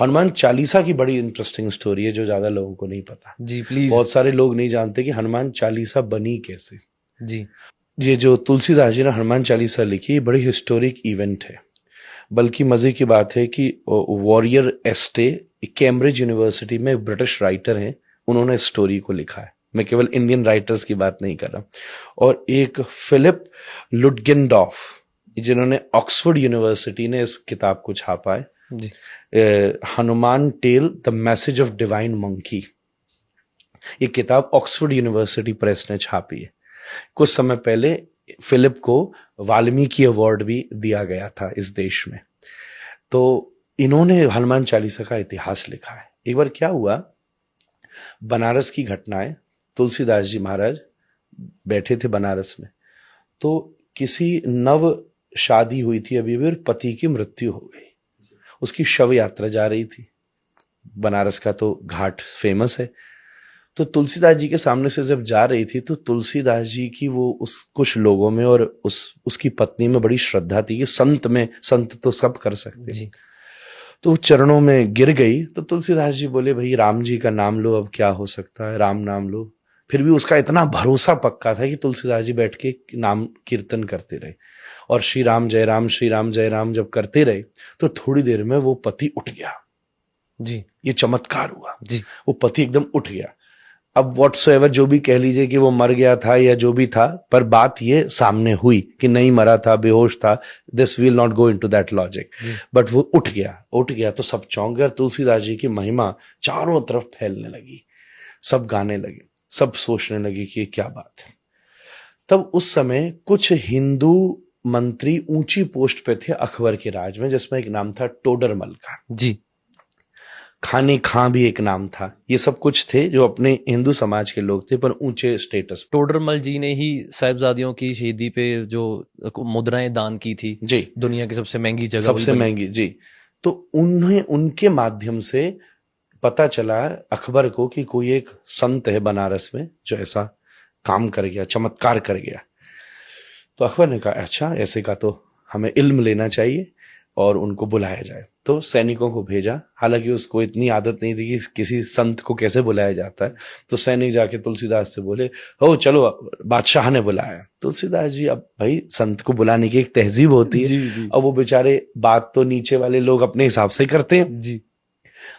हनुमान चालीसा की बड़ी interesting story है जो ज्यादा लोगों को नहीं पता। जी प्लीज। बहुत सारे लोग नहीं जानते कि हनुमान चालीसा बनी कैसे। जी। ये जो तुलसीदास जी ने हनुमान चालीसा लिखी, बड़ी हिस्टोरिक इवेंट है। बल्कि मजे की बात है कि वॉरियर एस्टे कैम्ब्रिज यूनिवर्सिटी में ब्रिटिश राइटर हैं, उन्होंने इस स्टोरी को लिखा है। मैं केवल इंडियन राइटर्स की बात नहीं कर रहा। और एक फिलिप लुटगेनडॉर्फ, जिन्होंने ऑक्सफोर्ड यूनिवर्सिटी ने इस किताब को छापा है, जी। Hanuman tale the message of divine monkey. ये किताब ऑक्सफोर्ड यूनिवर्सिटी प्रेस ने छापी है। कुछ समय पहले फिलिप को वाल्मीकि अवार्ड भी दिया गया था इस देश में। तो इन्होंने हनुमान चालीसा का इतिहास लिखा है। एक बार क्या हुआ, बनारस की घटनाएं, तुलसीदास जी महाराज बैठे थे बनारस में, तो किसी नव शादी हुई थी अभी भी, और पति की मृत्यु हो गई। उसकी शव यात्रा जा रही थी। बनारस का तो घाट फेमस है। तो तुलसीदास जी के सामने से जब जा रही थी तो तुलसीदास जी की वो उस कुछ लोगों में और उसकी पत्नी में बड़ी श्रद्धा थी कि संत तो सब कर सकते जी। तो वो चरणों में गिर गई। तो तुलसीदास जी बोले, भाई राम जी का नाम लो, अब क्या हो सकता है, राम नाम लो। फिर भी उसका इतना भरोसा पक्का था कि तुलसीदास जी बैठ के नाम कीर्तन करते रहे और श्री राम जय राम जब करते रहे तो थोड़ी देर में वो पति उठ गया। जी। ये चमत्कार हुआ। जी। वो पति एकदम उठ गया। अब व्हाटसोएवर जो भी कह लीजिए कि वो मर गया था या जो भी था, पर बात ये सामने हुई कि नहीं मरा था, बेहोश था। This will not go into that logic, but वो उठ गया तो सब चौंक गए। तुलसीदास जी की महिमा चारों तरफ फैलने लगी, सब गाने लगे, सब सोचने लगे कि क्या बात है। तब उस समय कुछ हिंदू मंत्री ऊंची पोस्ट पे थे अकबर के राज में, जिसमें एक नाम था टोडरमल का। जी। खाने खां भी एक नाम था। ये सब कुछ थे जो अपने हिंदू समाज के लोग थे, पर ऊंचे स्टेटस। टोडरमल जी ने ही साहिबजादियों की शहीदी पे जो मुद्राएं दान की थी जी, दुनिया की सबसे महंगी जगह, सबसे महंगी। जी, तो उन्हें उनके माध्यम से पता चला अकबर को कि कोई एक संत है बनारस में जो ऐसा काम कर गया, चमत्कार कर गया। तो अकबर ने कहा, अच्छा ऐसे का तो हमें इल्म लेना चाहिए और उनको बुलाया जाए। तो सैनिकों को भेजा। हालांकि उसको इतनी आदत नहीं थी कि किसी संत को कैसे बुलाया जाता है। तो सैनिक जाके तुलसीदास से बोले, हो चलो, बादशाह ने बुलाया। तुलसीदास जी, अब भाई संत को बुलाने की एक तहजीब होती है। जी, जी। अब वो बेचारे बात तो नीचे वाले लोग अपने हिसाब से करते हैं। जी।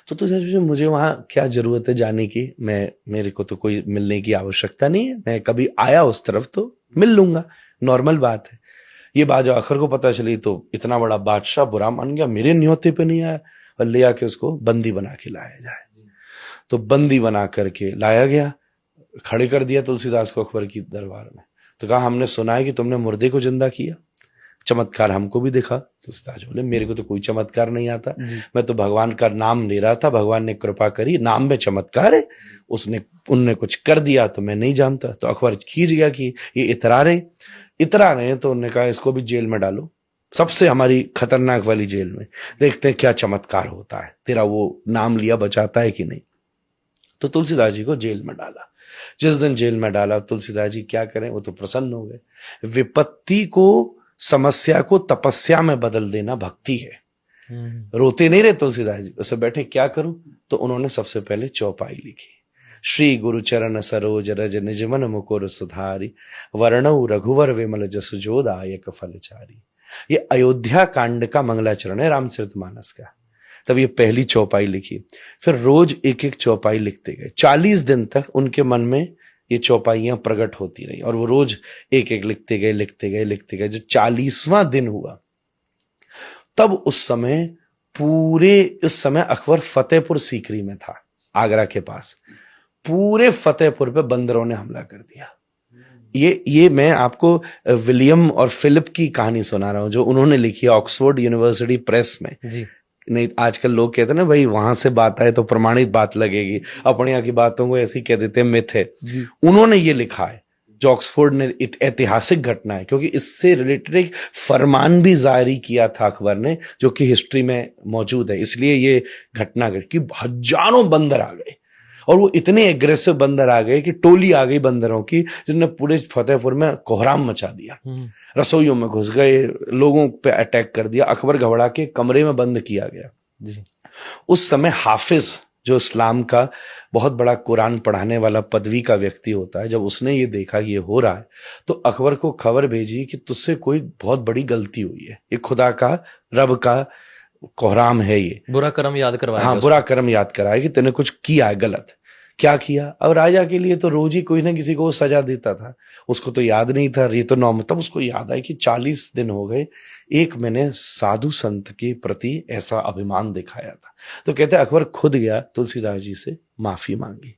तो तुलसीदास जी, मुझे वहां क्या जरूरत है जाने की, मेरे को तो कोई मिलने की आवश्यकता नहीं है, मैं कभी आया उस तरफ तो मिल लूंगा, नॉर्मल बात है। ये बात जो आखिर को पता चली तो इतना बड़ा बादशाह बुरा मान गया, मेरे न्योते पे नहीं आया, और ले आके उसको बंदी बना के लाया जाए। तो बंदी बना करके लाया गया, खड़े कर दिया तुलसीदास को अकबर की दरबार में। तो कहा, हमने सुना है कि तुमने मुर्दे को जिंदा किया, चमत्कार हमको भी दिखा। तुलसीदास बोले, मेरे को तो कोई चमत्कार नहीं आता, मैं तो भगवान का नाम ले रहा था, भगवान ने कृपा करी, नाम में चमत्कार है, उनने कुछ कर दिया तो मैं नहीं जानता। तो अकबर खींच गया कि ये इतरा रहे। तो उन्होंने कहा, इसको भी जेल में डालो, सबसे हमारी खतरनाक वाली जेल में, देखते हैं क्या चमत्कार होता है, तेरा वो नाम लिया बचाता है कि नहीं। तो तुलसीदास जी को जेल में डाला। जिस दिन जेल में डाला, तुलसीदास जी क्या करें, वो तो प्रसन्न हो गए। विपत्ति को, समस्या को तपस्या में बदल देना भक्ति है। रोते नहीं रहे तुलसीदास जी, उसे बैठे क्या करूं, तो उन्होंने सबसे पहले चौपाई लिखी। श्री गुरु चरण सरोज रज निज मन मुकुर सुधारी, वर्णौ रघुवर विमल जसु जो दायक फलचारी। ये अयोध्या कांड का मंगलाचरण है रामचरितमानस का। तब ये पहली चौपाई लिखी। फिर रोज एक एक चौपाई लिखते गए। 40 दिन तक उनके मन में ये चौपाइयां प्रकट होती रही और वो रोज एक एक लिखते गए। जो 40वां दिन हुआ, तब उस समय अकबर फतेहपुर सीकरी में था, आगरा के पास। पूरे फतेहपुर पे बंदरों ने हमला कर दिया। ये मैं आपको विलियम और फिलिप की कहानी सुना रहा हूं, जो उन्होंने लिखी है ऑक्सफोर्ड यूनिवर्सिटी प्रेस में। जी। नहीं, आजकल लोग कहते हैं ना, भाई वहां से बात आए तो प्रमाणित बात लगेगी, अपने यहाँ की बातों को ऐसे ही कह देते हैं, मिथ है। उन्होंने ये लिखा है, जो ऑक्सफोर्ड ने, ऐतिहासिक घटना है, क्योंकि इससे रिलेटेड एक फरमान भी जारी किया था अकबर ने, जो कि हिस्ट्री में मौजूद है। इसलिए ये घटना घटी कि हजारों बंदर आ गए, और वो इतने एग्रेसिव बंदर आ गए कि टोली आ गई बंदरों की, जिसने पूरे फतेहपुर में कोहराम मचा दिया। रसोइयों में घुस गए, लोगों पे अटैक कर दिया। अकबर घबरा के कमरे में बंद किया गया। जी। उस समय हाफिज, जो इस्लाम का बहुत बड़ा कुरान पढ़ाने वाला पदवी का व्यक्ति होता है, जब उसने ये देखा कि ये हो रहा है, तो अकबर को खबर भेजी कि तुझसे कोई बहुत बड़ी गलती हुई है, ये खुदा का, रब का कोहराम है, ये बुरा कर्म याद करवाया हाँ गया बुरा उसको। कर्म याद कराया कि तूने कुछ किया है गलत। क्या किया? अब राजा के लिए तो रोज ही कोई ना किसी को वो सजा देता था, उसको तो याद नहीं था, ये तो नॉर्मल। तब उसको याद आया कि 40 दिन हो गए, एक मैंने साधु संत के प्रति ऐसा अभिमान दिखाया था। तो कहते अकबर खुद गया, तुलसीदास जी से माफी मांगी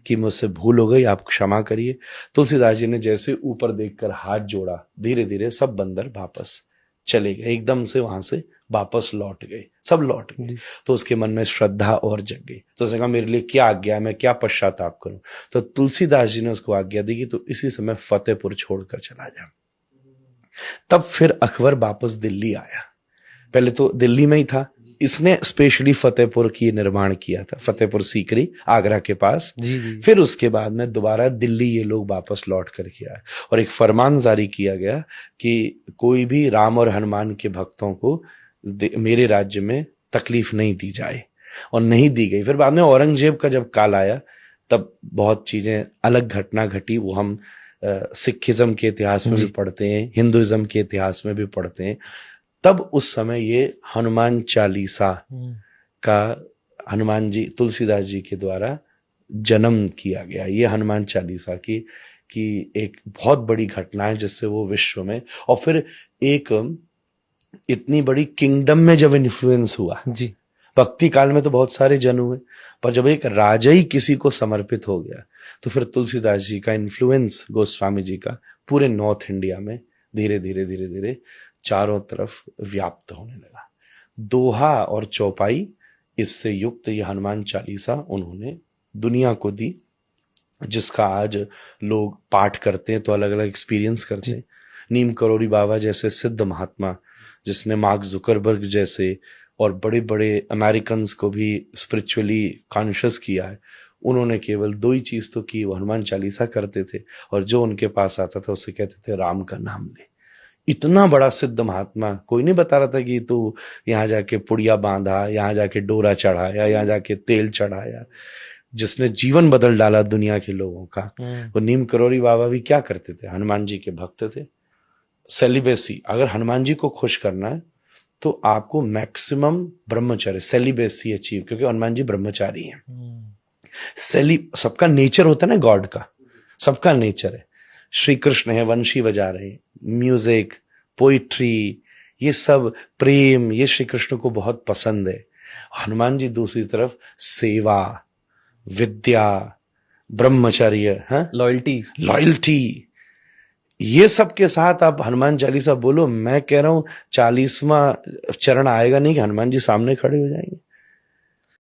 कि मुझसे भूल हो गई, आप क्षमा करिए। तुलसीदास जी ने जैसे ऊपर देखकर हाथ जोड़ा, धीरे धीरे सब बंदर वापस चले गए, एकदम से वहां से वापस लौट गए, सब लौट गए। तो उसके मन में श्रद्धा और जग गई, तो उसने कहा मेरे लिए क्या आज्ञा है, मैं क्या पश्चाताप करूं। तो तुलसीदास जी ने उसको आज्ञा दी कि तू इसी समय फतेहपुर छोड़कर चला जा। तब फिर अकबर वापस दिल्ली आया, पहले तो दिल्ली में ही था, इसने स्पेशली फतेहपुर की निर्माण किया था, फतेहपुर सीकरी आगरा के पास। जी जी। फिर उसके बाद में दोबारा दिल्ली ये लोग वापस लौट कर के आए और एक फरमान जारी किया गया कि कोई भी राम और हनुमान के भक्तों को मेरे राज्य में तकलीफ नहीं दी जाए, और नहीं दी गई। फिर बाद में औरंगजेब का जब काल आया, तब बहुत चीजें अलग घटना घटी, वो हम सिखिज्म के इतिहास में भी पढ़ते हैं, हिंदुइज्म के इतिहास में भी पढ़ते हैं। तब उस समय ये हनुमान चालीसा का, हनुमान जी, तुलसीदास जी के द्वारा जन्म किया गया। ये हनुमान चालीसा की एक बहुत बड़ी घटना है, जिससे वो विश्व में, और फिर एक इतनी बड़ी किंगडम में जब इन्फ्लुएंस हुआ जी। भक्ति काल में तो बहुत सारे जन हुए, पर जब एक राजा ही किसी को समर्पित हो गया, तो फिर तुलसीदास जी का इन्फ्लुएंस, गोस्वामी जी का, पूरे नॉर्थ इंडिया में धीरे धीरे धीरे धीरे चारों तरफ व्याप्त होने लगा। दोहा और चौपाई इससे युक्त ये हनुमान चालीसा उन्होंने दुनिया को दी, जिसका आज लोग पाठ करते हैं तो अलग अलग एक्सपीरियंस करते हैं। नीम करोड़ी बाबा जैसे सिद्ध महात्मा, जिसने मार्क जुकरबर्ग जैसे और बड़े बड़े अमेरिकन को भी स्पिरिचुअली कॉन्शियस किया है, उन्होंने केवल 2 ही चीज तो की, वो हनुमान चालीसा करते थे, और जो उनके पास आता था उसे कहते थे राम का नाम ले। इतना बड़ा सिद्ध महात्मा, कोई नहीं बता रहा था कि तू यहाँ जाके पुड़िया बांधा, यहाँ जाके डोरा चढ़ाया, यहाँ जाके तेल चढ़ाया। जिसने जीवन बदल डाला दुनिया के लोगों का, वो नीम करोड़ी बाबा भी क्या करते थे? हनुमान जी के भक्त थे। सेलिबेसी, अगर हनुमान जी को खुश करना है तो आपको मैक्सिमम ब्रह्मचर्य, सेलिबेसी अचीव, क्योंकि हनुमान जी ब्रह्मचारी हैं। सबका नेचर होता है ना, गॉड का सबका नेचर है। श्री कृष्ण है, वंशी बजा रहे, म्यूजिक, पोइट्री, ये सब प्रेम, ये श्री कृष्ण को बहुत पसंद है। हनुमान जी दूसरी तरफ सेवा, विद्या, ब्रह्मचर्य, लॉयल्टी, ये सब के साथ आप हनुमान चालीसा बोलो, मैं कह रहा हूं 40वां चरण आएगा नहीं कि हनुमान जी सामने खड़े हो जाएंगे।